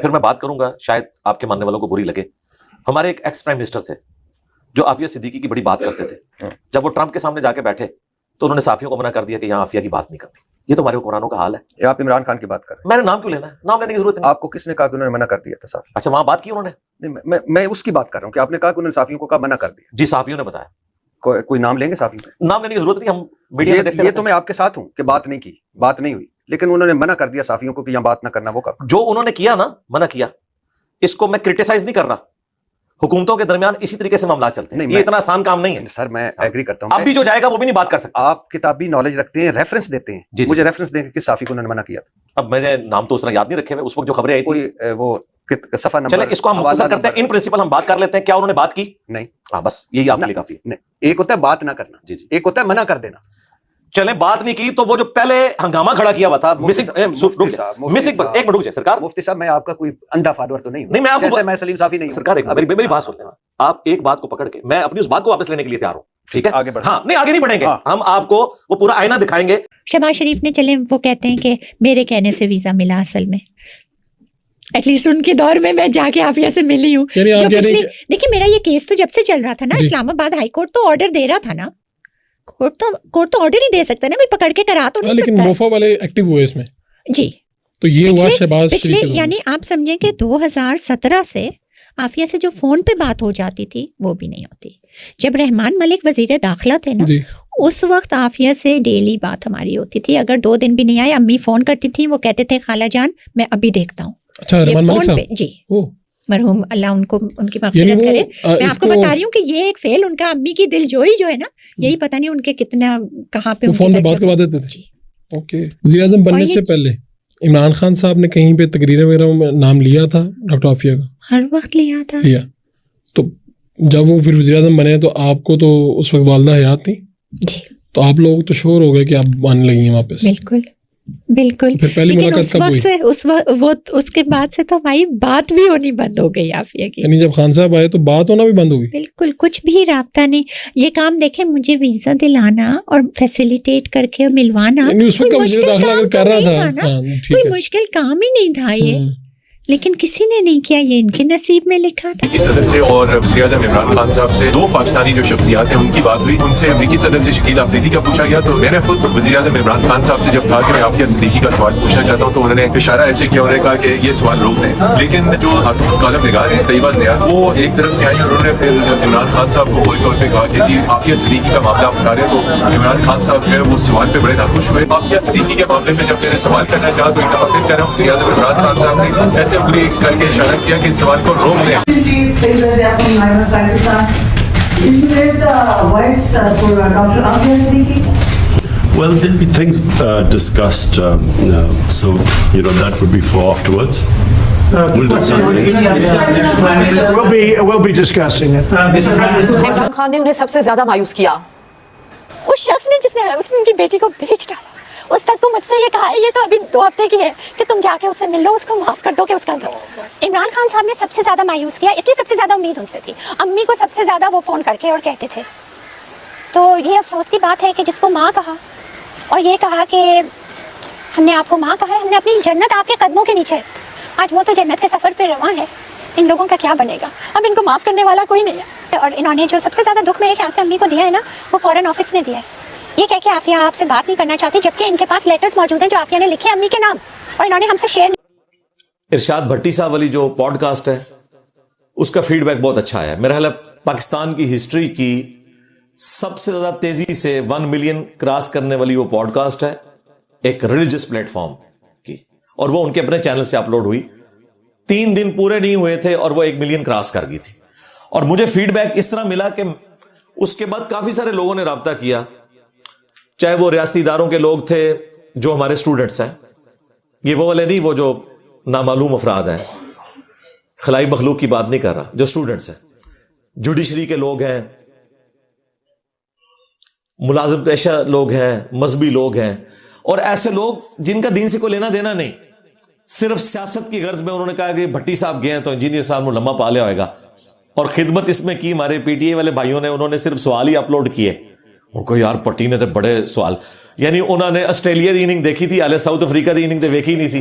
پھر میں بات کروں گا شاید آپ کے ماننے والوں کو بری لگے. ہمارے ایک ایکس پرائم منسٹر تھے جو عافیہ صدیقی کی بڑی بات کرتے تھے. جب وہ ٹرمپ کے سامنے جا کے بیٹھے تو انہوں نے صحافیوں کو منع کر دیا کہ یہاں عافیہ کی بات نہیں کرنی. یہ تو ہمارے حکمرانوں کا حال ہے. آپ عمران خان کی بات کر رہے ہیں, میں نے نام کیوں لینا ہے؟ نام لینے کی ضرورت نہیں. آپ کو کس نے کہا کہ انہوں نے منع کر دیا تھا صاحب؟ اچھا وہاں بات کی انہوں نے؟ میں اس کی بات کر رہا ہوں کہ آپ نے کہا کہ انہوں نے صحافیوں کو کہا منع کر دیا. جی صحافیوں نے بتایا. کوئی نام لیں گے صحافی پہ؟ نام لینے کی ضرورت نہیں, ہم میڈیا میں دیکھتے یہ تو میں آپ کے ساتھ ہوں کہ بات نہیں کی, بات نہیں ہوئی, لیکن انہوں نے منع کر دیا صحافیوں کو کہ یہاں بات نہ کرنا. وہ کب جو انہوں نے کیا نا, منع کیا, اس کو میں کرٹیسائز نہیں کر رہا. حکومتوں کے درمیان اسی طریقے سے معاملات چلتے ہیں. یہ اتنا آسان کام نہیں ہے سر, میں ایگری کرتا ہوں. اب بھی جو جائے گا وہ بھی نہیں بات کر سکتا. آپ کتابی نالج رکھتے ہیں, ریفرنس دیتے ہیں, مجھے ریفرنس دیں کہ کس صحافی کو انہوں نے منع کیا تھا. اب میں نے نام تو اس طرح یاد نہیں رکھے ہوئے, اس وقت جو خبریں آئی تھی کوئی وہ صفحہ نمبر. چلے اس کو ہم مختصر کرتے ہیں, ان پرنسپل ہم بات کر لیتے ہیں. کیا انہوں نے بات کی؟ نہیں. ہاں بس یہی آپ کے لیے کافی ہے. ایک ہوتا ہے بات نہ کرنا, جی جی, ایک ہوتا ہے منع کر دینا. چلیں بات نہیں کی تو وہ جو پہلے ہنگامہ کھڑا کیا ہوا تھا ایک منٹ رکیے سرکار. مفتی صاحب میں آپ کا کوئی اندھا فالوور تو نہیں ہوں. نہیں, میں آپ کو میں سلیم صافی نہیں ہوں. سرکار میری بات سن لیں. آپ ایک بات کو پکڑ کے, میں اپنی اس بات کو واپس لینے کے لیے تیار ہوں. ٹھیک ہے, آگے بڑھیں. ہاں نہیں آگے نہیں بڑھیں گے, ہم آپ کو وہ پورا آئینہ دکھائیں گے. شہباز شریف نے چلے وہ کہتے ہیں کہ میرے کہنے سے ویزا ملا, اصل میں ایٹ لیسٹ ان کے دور میں جا کے عافیہ سے ملی ہوں. دیکھیں میرا یہ کیس تو جب سے چل رہا تھا نا, اسلام آباد ہائی کورٹ تو آرڈر دے رہا تھا نا, کورٹ تو آرڈر ہی دے سکتا ہے نا, کوئی پکڑ کے کرا تو نہیں سکتا. لیکن موفا والے ایکٹیو ہوئے اس میں. جی تو یہ ہوا شہباز پچھلے, یعنی آپ سمجھیں کہ 2017 سے عافیہ سے جو فون پہ بات ہو جاتی تھی وہ بھی نہیں ہوتی. جب رحمان ملک وزیر داخلہ تھے نا, اس وقت عافیہ سے ڈیلی بات ہماری ہوتی تھی. اگر 2 دن بھی نہیں آئے, امی فون کرتی تھی, وہ کہتے تھے خالہ جان میں ابھی دیکھتا ہوں. اچھا رحمان ملک صاحب, جی مرحوم اللہ ان کو ان کی مغفرت کرے. میں آپ کو بتا رہی ہوں کہ یہ ایک فیل ان کا امی کی دل جوئی جو ہے نا, یہی پتہ نہیں ان کے کتنا کہاں پہ فون پہ بات کروا دیتے تھے. اوکے, وزیر اعظم بننے سے پہلے عمران خان صاحب نے کہیں پہ تقریریں وغیرہ میں نام لیا تھا ڈاکٹر عافیہ کا؟ ہر وقت لیا. تو جب وہ پھر وزیر اعظم بنے تو آپ کو تو اس وقت والدہ حیات تھی جی, تو آپ لوگ تو شور ہو گئے کہ آپ آنے لگی ہیں واپس. بالکل بالکل. لیکن اس وقت سے اس کے بعد سے تو ہماری بات بھی ہونی بند ہو گئی عافیہ کی. یعنی جب خان صاحب آئے تو بات ہونا بھی بند ہو گئی. بالکل, کچھ بھی رابطہ نہیں. یہ کام دیکھیں, مجھے ویزا دلانا اور فیسیلیٹیٹ کر کے ملوانا کوئی مشکل کام ہی نہیں تھا یہ, لیکن کسی نے نہیں کیا. یہ ان کے نصیب میں لکھا تھا. صدر سے اور وزیر اعظم عمران خان صاحب سے 2 پاکستانی جو شخصیات ہیں ان کی بات ہوئی. ان سے امریکی صدر سے شکیل آفریدی کا پوچھا گیا, تو میں نے خود وزیر اعظم عمران خان صاحب سے جب کہا کہ میں عافیہ صدیقی کا سوال پوچھنا چاہتا ہوں تو انہوں نے اشارہ ایسے کیا, انہوں نے کہا کہ یہ سوال روک دیں. لیکن جو کالم نگار ہیں طیبہ ضیاء, وہ ایک طرف سے آئی اور انہوں نے پھر عمران خان صاحب کو فوری طور پہ کہا کہ جی عافیہ صدیقی کا معاملہ آپ بتا رہے. تو عمران خان صاحب جو ہے وہ سوال پہ بڑے ناخوش ہوئے. عافیہ صدیقی کے معاملے میں جب میں نے سوال کرنا چاہا تو ایک دفعہ پھر کہہ رہا ہوں وزیر اعظم عمران خان صاحب نے ایسے انگلی کر کے اشارہ کیا کہ سوال کو روک دیں. Well, there'll be things discussed, so that would be for afterwards. We'll discuss things. We'll be discussing it. Imran Khan نے انہیں سب سے زیادہ مایوس کیا. اس شخص نے جس نے ان کی بیٹی کو بھیج ڈالا, اس تک کو مجھ سے یہ کہا ہے, یہ تو ابھی 2 ہفتے کی ہے, کہ تم جا کے اس سے مل لو, اس کو معاف کر دو کہ اس کا عمران خان صاحب نے سب سے زیادہ مایوس کیا. اس لیے سب سے زیادہ امید ان سے تھی. امی کو سب سے زیادہ وہ فون کر کے اور کہتے تھے. تو یہ افسوس کی بات ہے کہ جس کو ماں کہا اور یہ کہا کہ ہم نے آپ کو ماں کہا ہے, ہم نے اپنی جنت آپ کے قدموں کے نیچے. آج وہ تو جنت کے سفر پہ رواں ہے, ان لوگوں کا کیا بنے گا. اب ان کو معاف کرنے والا کوئی نہیں ہے. اور انہوں نے جو سب سے زیادہ دکھ میرے خیال سے امی کو دیا ہے نا, وہ فورن آفس نے دیا ہے. یہ کہہ کے عافیہ آپ سے بات نہیں کرنا چاہتی, جبکہ ان کے پاس لیٹرز موجود ہیں جو عافیہ نے لکھے امی کے نام, اور انہوں نے ہم سے شیئر. ارشاد بھٹی صاحب والی جو پوڈ کاسٹ ہے اس کا فیڈ بیک بہت اچھا ہے. میرا خیال ہے پاکستان کی ہسٹری کی سب سے زیادہ تیزی سے 1 ملین کراس کرنے والی وہ پوڈ کاسٹ ہے, ایک ریلیجس پلیٹ فارم کی, اور وہ ان کے اپنے چینل سے اپلوڈ ہوئی. 3 دن پورے نہیں ہوئے تھے اور وہ 1 ملین کراس کر گئی تھی. اور مجھے فیڈ بیک اس طرح ملا کہ اس کے بعد کافی سارے لوگوں نے رابطہ کیا, چاہے وہ ریاستی اداروں کے لوگ تھے جو ہمارے اسٹوڈنٹس ہیں, یہ وہ والے نہیں وہ جو نامعلوم افراد ہیں, خلائی مخلوق کی بات نہیں کر رہا, جو اسٹوڈنٹس ہیں, جوڈیشری کے لوگ ہیں, ملازم پیشہ لوگ ہیں, مذہبی لوگ ہیں, اور ایسے لوگ جن کا دین سے کوئی لینا دینا نہیں, صرف سیاست کی غرض میں انہوں نے کہا کہ بھٹی صاحب گئے ہیں تو انجینئر صاحب نے لمبا پا لیا ہوئے گا, اور خدمت اس میں کی ہمارے پی ٹی اے والے بھائیوں نے, انہوں نے صرف سوال ہی اپلوڈ کیے. ان کو یار پٹی نے تو بڑے سوال, یعنی انہوں نے آسٹریلیا دی اننگ دیکھی تھی, ساؤتھ افریقہ دی اننگ تو دیکھی نہیں سی.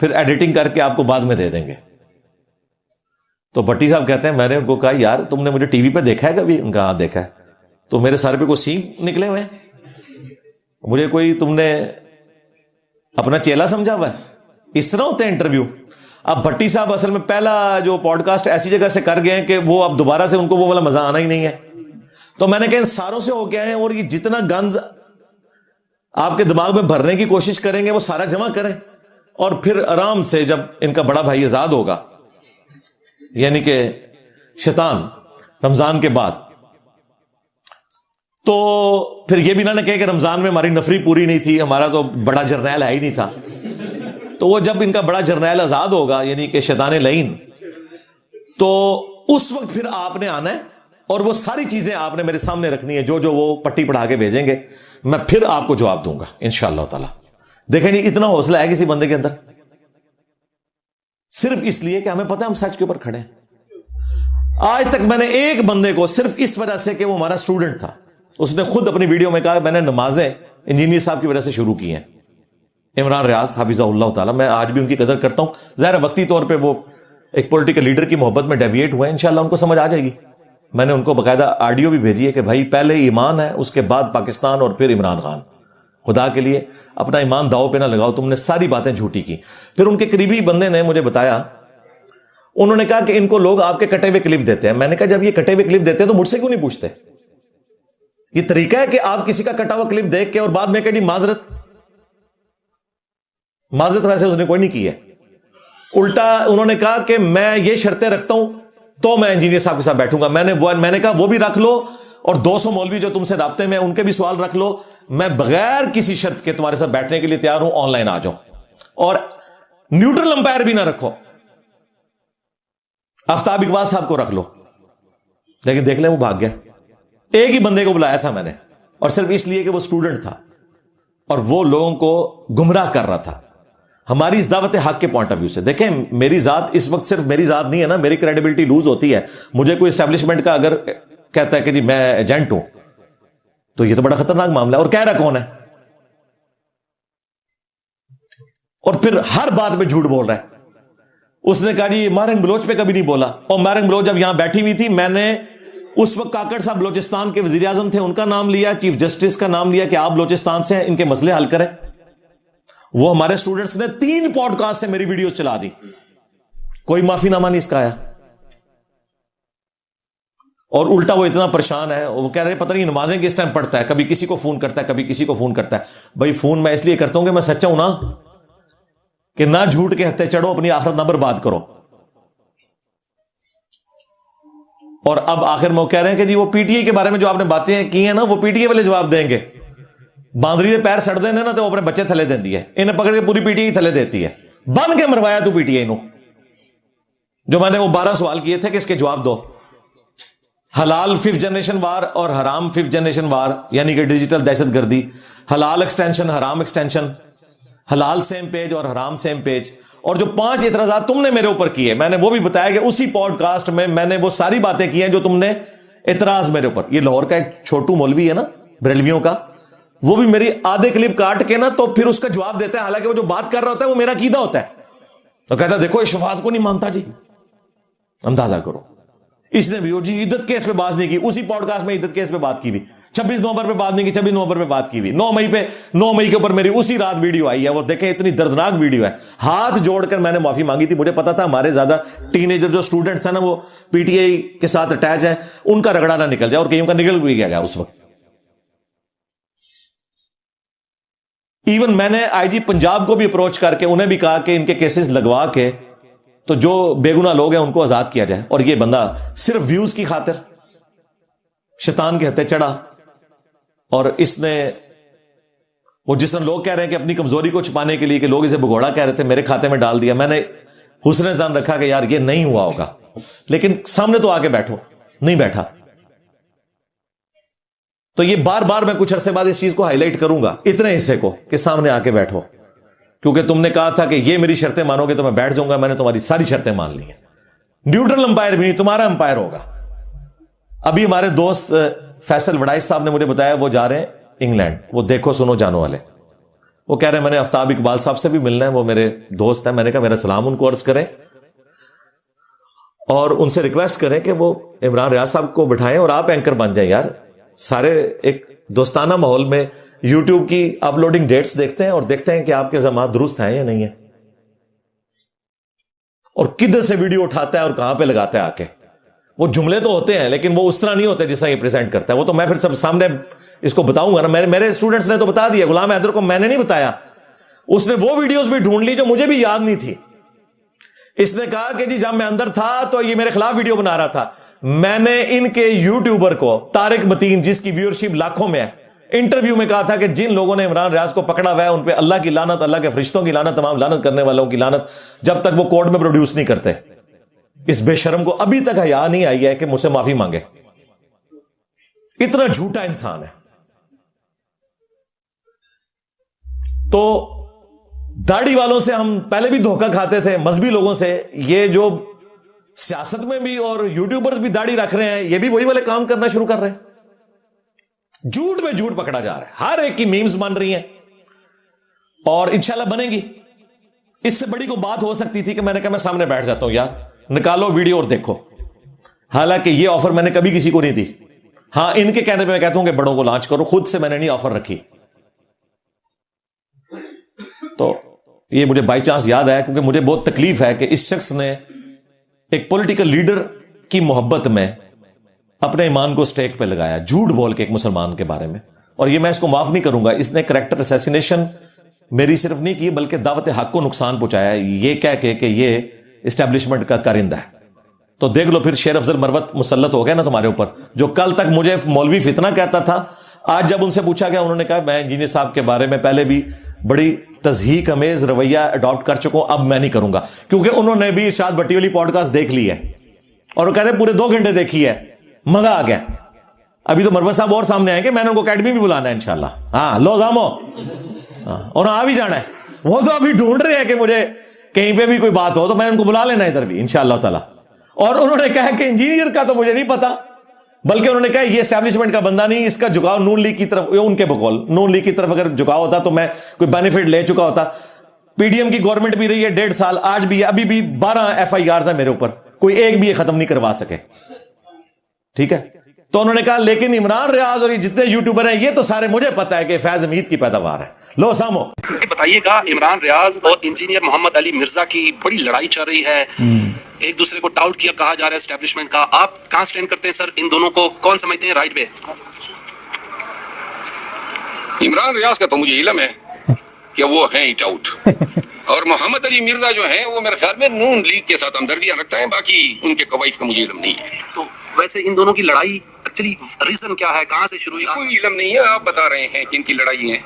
پھر ایڈیٹنگ کر کے آپ کو بعد میں دے دیں گے. تو بھٹی صاحب کہتے ہیں میں نے ان کو کہا یار تم نے مجھے ٹی وی پہ دیکھا ہے کبھی؟ ان کا ہاں دیکھا ہے. تو میرے سر پہ کوئی سینگ نکلے ہوئے ہیں؟ مجھے کوئی تم نے اپنا چیلا سمجھا ہوا ہے؟ اس طرح ہوتے ہیں انٹرویو. اب بھٹی صاحب اصل میں پہلا جو پوڈ کاسٹ ایسی جگہ سے کر گئے ہیں کہ وہ اب دوبارہ سے ان کو وہ والا مزہ آنا ہی نہیں ہے. تو میں نے کہا ان ساروں سے ہو کے آئے اور یہ جتنا گند آپ کے دماغ میں بھرنے کی کوشش کریں گے وہ سارا جمع کریں, اور پھر آرام سے جب ان کا بڑا بھائی آزاد ہوگا, یعنی کہ شیطان, رمضان کے بعد, تو پھر یہ بھی نہ کہے کہ رمضان میں ہماری نفری پوری نہیں تھی, ہمارا تو بڑا جرنیل ہے ہی نہیں تھا. تو وہ جب ان کا بڑا جرنیل آزاد ہوگا, یعنی کہ شیطان لعین, تو اس وقت پھر آپ نے آنا ہے اور وہ ساری چیزیں آپ نے میرے سامنے رکھنی ہے, جو وہ پٹی پڑھا کے بھیجیں گے میں پھر آپ کو جواب دوں گا انشاءاللہ تعالی. دیکھیں جی اتنا حوصلہ ہے کسی بندے کے اندر, صرف اس لیے کہ ہمیں پتہ ہے ہم سچ کے اوپر کھڑے ہیں. آج تک میں نے ایک بندے کو صرف اس وجہ سے کہ وہ ہمارا اسٹوڈنٹ تھا, اس نے خود اپنی ویڈیو میں کہا میں نے نمازیں انجینئر صاحب کی وجہ سے شروع کی ہیں, عمران ریاض حفظہ اللہ تعالی. میں آج بھی ان کی قدر کرتا ہوں. ظاہر وقتی طور پہ وہ ایک پولیٹیکل لیڈر کی محبت میں ڈیویٹ ہوئے ہیں, انشاءاللہ ان کو سمجھ آ جائے گی. میں نے ان کو باقاعدہ آڈیو بھی بھیجی ہے کہ بھائی پہلے ایمان ہے, اس کے بعد پاکستان, اور پھر عمران خان. خدا کے لیے اپنا ایمان داؤ پہ نہ لگاؤ, تم نے ساری باتیں جھوٹی کی. پھر ان کے قریبی بندے نے مجھے بتایا, انہوں نے کہا کہ ان کو لوگ آپ کے کٹے ہوئے کلپ دیتے ہیں. میں نے کہا جب یہ کٹے ہوئے کلپ دیتے ہیں تو مجھ سے کیوں نہیں پوچھتے؟ یہ طریقہ ہے کہ آپ کسی کا کٹا ہوا کلپ دیکھ کے اور بعد میں کہ جی معذرت ویسے اس نے کوئی نہیں کی ہے. الٹا انہوں نے کہا کہ میں یہ شرطیں رکھتا ہوں تو میں انجینئر صاحب کے ساتھ بیٹھوں گا. میں نے کہا وہ بھی رکھ لو, اور 200 مولوی جو تم سے رابطے میں ان کے بھی سوال رکھ لو. میں بغیر کسی شرط کے تمہارے ساتھ بیٹھنے کے لیے تیار ہوں, آن لائن آ جاؤ, اور نیوٹرل امپائر بھی نہ رکھو, آفتاب اقبال صاحب کو رکھ لو. لیکن دیکھ لیں وہ بھاگ گیا. ایک ہی بندے کو بلایا تھا میں نے, اور صرف اس لیے کہ وہ اسٹوڈنٹ تھا اور وہ لوگوں کو گمراہ کر رہا تھا ہماری اس دعوت حق کے پوائنٹ آف ویو سے. دیکھیں میری ذات اس وقت صرف میری ذات نہیں ہے نا, میری کریڈیبلٹی لوز ہوتی ہے. مجھے کوئی اسٹیبلشمنٹ کا اگر کہتا ہے کہ جی میں ایجنٹ ہوں تو یہ تو بڑا خطرناک معاملہ ہے. اور کہہ رہا کون ہے؟ اور پھر ہر بات پہ جھوٹ بول رہا ہے. اس نے کہا جی مارنگ بلوچ پہ کبھی نہیں بولا, اور مارنگ بلوچ جب یہاں بیٹھی ہوئی تھی میں نے اس وقت کاکڑ صاحب بلوچستان کے وزیر اعظم تھے, ان کا نام لیا, چیف جسٹس کا نام لیا کہ آپ بلوچستان سے ہیں, ان کے مسئلے حل کریں. وہ ہمارے اسٹوڈنٹس نے 3 پوڈ کاسٹ سے میری ویڈیوز چلا دی, کوئی معافی نامہ نہیں اس کا آیا. اور الٹا وہ اتنا پریشان ہے, وہ کہہ رہے پتہ نہیں نمازیں کس ٹائم پڑھتا ہے, کبھی کسی کو فون کرتا ہے, کبھی کسی کو فون کرتا ہے. بھائی فون میں اس لیے کرتا ہوں کہ میں سچا ہوں نا, کہ نہ جھوٹ کے ہتھے چڑھو, اپنی آخرت نہ برباد کرو. اور اب آخر میں وہ کہہ رہے ہیں کہ جی وہ پی ٹی آئی کے بارے میں جو آپ نے باتیں کی ہیں نا وہ پی ٹی آئی والے جواب دیں گے. باندری دے پیر سڑ دیں نا تو وہ اپنے بچے تھلے دیندی ہے, انہیں پکڑ کے پوری پی ٹی آئی تھلے دیتی ہے. بن کے مروایا تو پی ٹی آئی نو, جو میں نے وہ 12 سوال کیے تھے کہ اس کے جواب دو. حلال 5th جنریشن وار اور حرام 5th جنریشن وار, یعنی کہ ڈیجیٹل دہشت گردی, حلال ایکسٹینشن حرام ایکسٹینشن, حلال سیم پیج اور حرام سیم پیج. اور جو 5 اعتراضات تم نے میرے اوپر کیے, میں نے وہ بھی بتایا کہ اسی پوڈ کاسٹ میں نے وہ ساری باتیں کی ہیں جو تم نے اعتراض میرے اوپر. یہ لاہور کا ایک چھوٹو مولوی ہے نا بریلویوں کا, وہ بھی میری آدھے کلپ کاٹ کے نا تو پھر اس کا جواب دیتا ہے, حالانکہ وہ جو بات کر رہا ہوتا ہے وہ میرا عقیدہ ہوتا ہے. تو کہتا ہے دیکھو یہ شفاعت کو نہیں مانتا جی, اندازہ کرو. اس نے بھی جی عدت کیس پہ بات نہیں کی, اسی پوڈ کاسٹ میں عدت کیس پہ بات کی ہوئی, 26 نومبر پہ بات نہیں کی, 26 نومبر پہ بات کی ہوئی, 9 مئی کے اوپر میری اسی رات ویڈیو آئی ہے. وہ دیکھیں اتنی دردناک ویڈیو ہے, ہاتھ جوڑ کر میں نے معافی مانگی تھی. مجھے پتا تھا ہمارے زیادہ ٹین ایجر جو اسٹوڈنٹس ہیں نا وہ پی ٹی آئی کے ساتھ اٹیچ ہیں, ان کا رگڑا نہ نکل جائے, اور کئیوں کا نکل بھی گیا اس وقت. ایون میں نے آئی جی پنجاب کو بھی اپروچ کر کے انہیں بھی کہا کہ ان کے کیسز لگوا کے تو جو بے گناہ لوگ ہیں ان کو آزاد کیا جائے. اور یہ بندہ صرف ویوز کی خاطر شیطان کے ہتھے چڑھا, اور اس نے وہ جس طرح لوگ کہہ رہے ہیں کہ اپنی کمزوری کو چھپانے کے لیے کہ لوگ اسے بگوڑا کہہ رہے تھے, میرے کھاتے میں ڈال دیا. میں نے حسن ظن رکھا کہ یار یہ نہیں ہوا ہوگا, لیکن سامنے تو آ کے بیٹھو, نہیں بیٹھا. تو یہ بار بار میں کچھ عرصے بعد اس چیز کو ہائی لائٹ کروں گا, اتنے حصے کو, کہ سامنے آ کے بیٹھو, کیونکہ تم نے کہا تھا کہ یہ میری شرطیں مانو گے تو میں بیٹھ جاؤں گا. میں نے تمہاری ساری شرطیں مان لی ہیں. نیوٹرل امپائر بھی نہیں, تمہارا امپائر ہوگا. ابھی ہمارے دوست فیصل وڈائش صاحب نے مجھے بتایا وہ جا رہے ہیں انگلینڈ, وہ دیکھو سنو جانو والے. وہ کہہ رہے ہیں میں نے آفتاب اقبال صاحب سے بھی ملنا ہے, وہ میرے دوست ہیں. میں نے کہا میرا سلام ان کو عرض کریں اور ان سے ریکویسٹ کریں کہ وہ عمران ریاض صاحب کو بٹھائیں اور آپ اینکر بن جائیں یار. سارے ایک دوستانہ ماحول میں یوٹیوب کی اپلوڈنگ ڈیٹس دیکھتے ہیں اور دیکھتے ہیں کہ آپ کے زمانہ درست ہیں یا نہیں ہے, اور کدھر سے ویڈیو اٹھاتا ہے اور کہاں پہ لگاتا ہے آ کے. وہ جملے تو ہوتے ہیں لیکن وہ اس طرح نہیں ہوتے جس طرح یہ پریزنٹ کرتا ہے. وہ تو میں پھر سب سامنے اس کو بتاؤں گا نا. میرے اسٹوڈنٹس نے تو بتا دیا, غلام حیدر کو میں نے نہیں بتایا, اس نے وہ ویڈیوز بھی ڈھونڈ لی جو مجھے بھی یاد نہیں تھی. اس نے کہا کہ جی جب میں اندر تھا تو یہ میرے خلاف ویڈیو بنا رہا تھا. میں نے ان کے یوٹیوبر کو, طارق متین جس کی ویورشپ لاکھوں میں ہے, انٹرویو میں کہا تھا کہ جن لوگوں نے عمران ریاض کو پکڑا ہوا ہے ان پہ اللہ کی لعنت, اللہ کے فرشتوں کی لعنت, تمام لعنت کرنے والوں کی لعنت, جب تک وہ کورٹ میں پروڈیوس نہیں کرتے. اس بے شرم کو ابھی تک حیا نہیں آئی ہے کہ مجھ سے معافی مانگے. اتنا جھوٹا انسان ہے. تو داڑھی والوں سے ہم پہلے بھی دھوکہ کھاتے تھے, مذہبی لوگوں سے. یہ جو سیاست میں بھی اور یوٹیوبرز بھی داڑھی رکھ رہے ہیں, یہ بھی وہی والے کام کرنا شروع کر رہے ہیں. جھوٹ پہ جھوٹ پکڑا جا رہا ہے. ہر ایک کی میمز بن رہی ہیں اور انشاءاللہ بنے گی. اس سے بڑی کوئی بات ہو سکتی تھی کہ میں نے کہا میں سامنے بیٹھ جاتا ہوں, یار نکالو ویڈیو اور دیکھو. حالانکہ یہ آفر میں نے کبھی کسی کو نہیں دی. ہاں ان کے کہنے پہ میں کہتا ہوں کہ بڑوں کو لانچ کرو, خود سے میں نے نہیں آفر رکھی. تو یہ مجھے بائی چانس یاد آیا کیونکہ مجھے بہت تکلیف ہے کہ اس شخص نے ایک پولیٹیکل لیڈر کی محبت میں اپنے ایمان کو سٹیک پہ لگایا, جھوٹ بول کے ایک مسلمان کے بارے میں. اور یہ میں اس کو معاف نہیں کروں گا. اس نے کریکٹر اسیسینیشن میری صرف نہیں کی بلکہ دعوت حق کو نقصان پہنچایا, یہ کہہ کے کہ یہ اسٹیبلشمنٹ کا کارندہ ہے. تو دیکھ لو پھر شیر افضل مروت مسلط ہو گیا نا تمہارے اوپر. جو کل تک مجھے مولوی فتنہ کہتا تھا, آج جب ان سے پوچھا گیا انہوں نے کہا میں انجینئر صاحب کے بارے میں پہلے بھی بڑی تضحیک امیز رویہ اڈاپٹ کر چکا ہوں, اب میں نہیں کروں گا. کیونکہ انہوں نے بھی ارشاد بھٹی والی پوڈ کاسٹ دیکھ لی ہے اور وہ کہتے ہیں پورے 2 گھنٹے دیکھی ہے, مزہ آ گیا. ابھی تو مروت صاحب اور سامنے آئیں گے, میں نے ان کو اکیڈمی بھی بلانا ہے انشاءاللہ. ہاں لو زامو, اور آ بھی جانا ہے. وہ تو ابھی ڈھونڈ رہے ہیں کہ مجھے کہیں پہ بھی کوئی بات ہو تو میں نے ان کو بلا لینا ادھر بھی انشاءاللہ تعالی. اور انہوں نے کہا کہ انجینئر کا تو مجھے نہیں پتا, بلکہ انہوں نے کہا یہ اسٹیبلشمنٹ کا بندہ نہیں, اس کا جھکاؤ نون لیگ کی طرف, ان کے بقول نون لیگ کی طرف اگر جھکاؤ ہوتا تو میں کوئی بینیفٹ لے چکا ہوتا. پی ڈی ایم کی گورنمنٹ بھی رہی ہے 1.5 سال, آج بھی ہے, ابھی بھی 12 FIRs ہیں میرے اوپر, کوئی ایک بھی یہ ختم نہیں کروا سکے. ٹھیک ہے. تو انہوں نے کہا لیکن عمران ریاض اور یہ جتنے یوٹیوبر ہیں یہ تو سارے مجھے پتا ہے کہ فیض حمید کی پیداوار ہے. لو سامو بتائیے گا, عمران ریاض اور انجینئر محمد علی مرزا کی بڑی لڑائی چل رہی ہے, ایک دوسرے کو ٹاؤٹ کیا کہا جا رہا ہے اسٹیبلشمنٹ کا. آپ کہاں سٹینڈ کرتے ہیں سر, ان دونوں کو کون سمجھتے ہیں رائٹ پہ؟ عمران ریاض کا تو مجھے علم ہے کہ وہ ہیں ہی ٹاؤٹ, اور محمد علی مرزا جو ہیں وہ میرے خیال میں نون لیگ کے ساتھ ہمدردیاں رکھتا ہے, باقی ان کے قوائف کا مجھے علم نہیں ہے. تو ویسے ان دونوں کی لڑائی ایکچولی ریزن کیا ہے, کہاں سے شروع ہوئی؟ کوئی علم نہیں ہے, آپ بتا رہے ہیں کہ ان کی لڑائی ہے,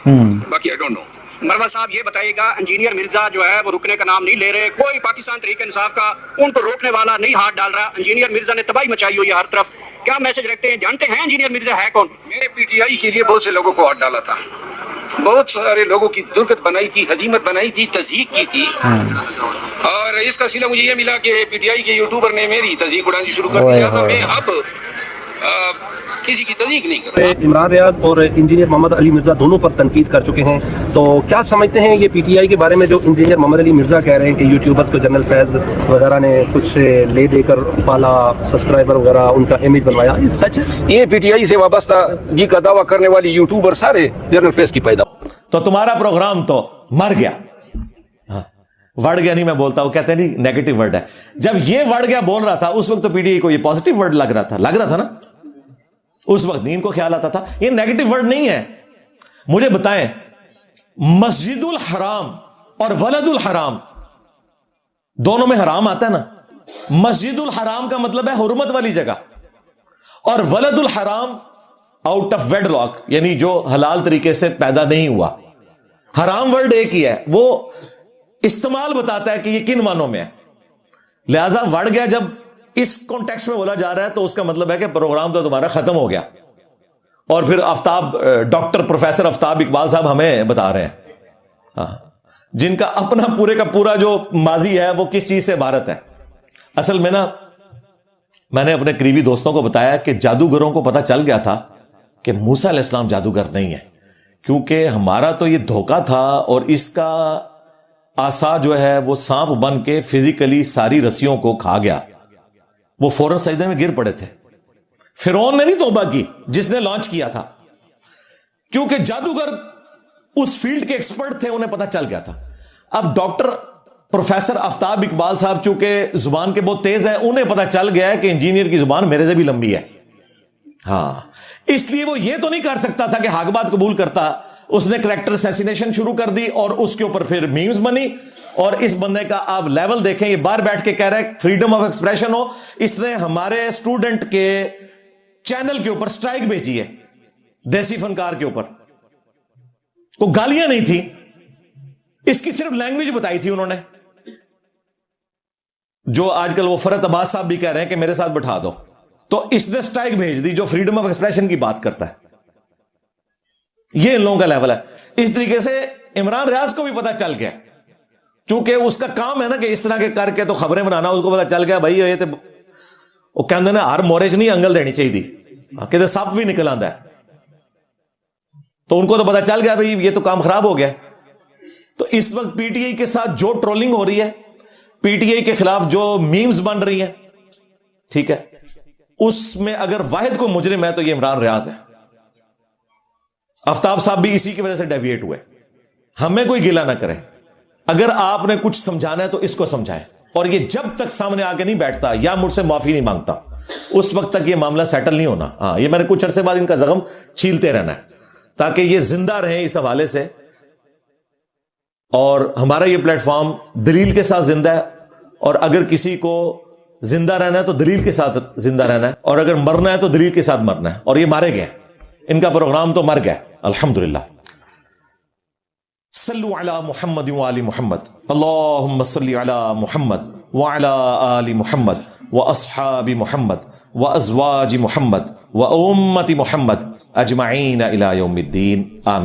باقی I don't know. مروت صاحب یہ بتائیے گا, انجینئر مرزا جو ہے وہ رکنے کا نام نہیں لے رہے, کوئی پاکستان تحریک انصاف کا ان کو روکنے والا نہیں ہاتھ ڈال رہا. انجینئر مرزا نے تباہی مچائی ہوئی ہے ہر طرف, کیا میسج رکھتے ہیں؟ جانتے ہیں انجینئر مرزا ہے کون؟ میں نے PTI کے لیے بہت سے لوگوں کو ہاتھ ڈالا تھا, بہت سارے لوگوں کی درگت بنائی تھی, ہزیمت بنائی تھی, تضحیک کی تھی, اور اس کا صلہ مجھے یہ ملا کہ PTI کے یوٹیوبر نے میری تضحیک اڑانی شروع کر دی, لہٰذا میں اب کسی کی تضحیک نہیں کر رہا. عمران ریاض اور انجینئر محمد علی مرزا دونوں پر تنقید کر چکے ہیں, تو کیا سمجھتے ہیں یہ PTI کے بارے میں جو انجینئر محمد علی مرزا کہہ رہے ہیں کہ یوٹیوبرز کو جنرل فیض وغیرہ نے کچھ سے لے دے کر پالا, سبسکرائبر وغیرہ ان کا امیج بنوایا, یہ سچ ہے؟ یہ PTI سے وابستہ جی کا دعویٰ کرنے والی یوٹیوبر سارے جنرل فیض کی پیدا. تو تمہارا پروگرام تو مر گیا. وڑ گیا نہیں میں بولتا, وہ کہتے ہیں نہیں نیگیٹو ورڈ ہے. جب یہ وڑ گیا بول رہا تھا اس وقت تو PTI کو یہ پازیٹیو ورڈ لگ رہا تھا نا, اس وقت نہیں ان کو خیال آتا تھا. یہ نیگیٹو ورڈ نہیں ہے. مجھے بتائیں, مسجد الحرام اور ولد الحرام دونوں میں حرام آتا ہے نا. مسجد الحرام کا مطلب ہے حرمت والی جگہ, اور ولد الحرام آؤٹ آف ویڈ لاک, یعنی جو حلال طریقے سے پیدا نہیں ہوا. حرام ورڈ ایک ہی ہے, وہ استعمال بتاتا ہے کہ یہ کن معنوں میں ہے. لہذا وڑ گیا جب اس کانٹیکسٹ میں بولا جا رہا ہے تو اس کا مطلب ہے کہ پروگرام تو تمہارا ختم ہو گیا. اور پھر ڈاکٹر پروفیسر آفتاب اقبال صاحب ہمیں بتا رہے ہیں, جن کا اپنا پورے کا پورا جو ماضی ہے وہ کس چیز سے عبارت ہے. اصل میں نا میں نے اپنے قریبی دوستوں کو بتایا کہ جادوگروں کو پتہ چل گیا تھا کہ موسیٰ علیہ السلام جادوگر نہیں ہے, کیونکہ ہمارا تو یہ دھوکہ تھا اور اس کا آسا جو ہے وہ سانپ بن کے فزیکلی ساری رسیوں کو کھا گیا. وہ فوراً سجدے میں گر پڑے تھے. فرعون نے نہیں توبہ کی جس نے لانچ کیا تھا, کیونکہ جادوگر اس فیلڈ کے ایکسپرٹ تھے, انہیں پتہ چل گیا تھا. اب ڈاکٹر پروفیسر آفتاب اقبال صاحب چونکہ زبان کے بہت تیز ہیں, انہیں پتہ چل گیا ہے کہ انجینئر کی زبان میرے سے بھی لمبی ہے. ہاں, اس لیے وہ یہ تو نہیں کر سکتا تھا کہ حق بات قبول کرتا. اس نے کریکٹر اسیسینیشن شروع کر دی اور اس کے اوپر پھر میمز بنی. اور اس بندے کا آپ لیول دیکھیں, یہ باہر بیٹھ کے کہہ رہا ہے فریڈم آف ایکسپریشن ہو. اس نے ہمارے اسٹوڈنٹ کے چینل کے اوپر سٹرائک بھیجی ہے, دیسی فنکار کے اوپر. کو گالیاں نہیں تھی, اس کی صرف لینگویج بتائی تھی انہوں نے. جو آج کل وہ فرحت عباس صاحب بھی کہہ رہے ہیں کہ میرے ساتھ بٹھا دو, تو اس نے سٹرائک بھیج دی جو فریڈم آف ایکسپریشن کی بات کرتا ہے. یہ ان لوگوں کا لیول ہے. اس طریقے سے عمران ریاض کو بھی پتا چل گیا, چونکہ اس کا کام ہے نا کہ اس طرح کے کر کے تو خبریں بنانا. اس کو پتا چل گیا بھائی یہ وہ کہتے ہیں ہر مورج نہیں انگل دینی چاہیے تھی, کہ سپ بھی نکل آتا ہے. تو ان کو تو پتا چل گیا بھائی یہ تو کام خراب ہو گیا. تو اس وقت پی ٹی آئی کے ساتھ جو ٹرولنگ ہو رہی ہے, پی ٹی آئی کے خلاف جو میمز بن رہی ہیں, ٹھیک ہے, اس میں اگر واحد کو مجرم ہے تو یہ عمران ریاض ہے. آفتاب صاحب بھی اسی کی وجہ سے ڈیویٹ ہوئے. ہمیں کوئی گلہ نہ کرے, اگر آپ نے کچھ سمجھانا ہے تو اس کو سمجھائیں. اور یہ جب تک سامنے آ کے نہیں بیٹھتا یا مجھ سے معافی نہیں مانگتا, اس وقت تک یہ معاملہ سیٹل نہیں ہونا. ہاں, یہ میں نے کچھ عرصے بعد ان کا زخم چھیلتے رہنا ہے تاکہ یہ زندہ رہیں اس حوالے سے. اور ہمارا یہ پلیٹ فارم دلیل کے ساتھ زندہ ہے, اور اگر کسی کو زندہ رہنا ہے تو دلیل کے ساتھ زندہ رہنا ہے, اور اگر مرنا ہے تو دلیل کے ساتھ مرنا ہے. اور یہ مارے گئے, ان کا پروگرام تو مر گیا الحمدللہ. صلو علی محمد وآل محمد, اللہم صلی علی محمد وعلی آل محمد واصحاب محمد وازواج محمد وامت محمد اجمعین الی یوم الدین, آمین.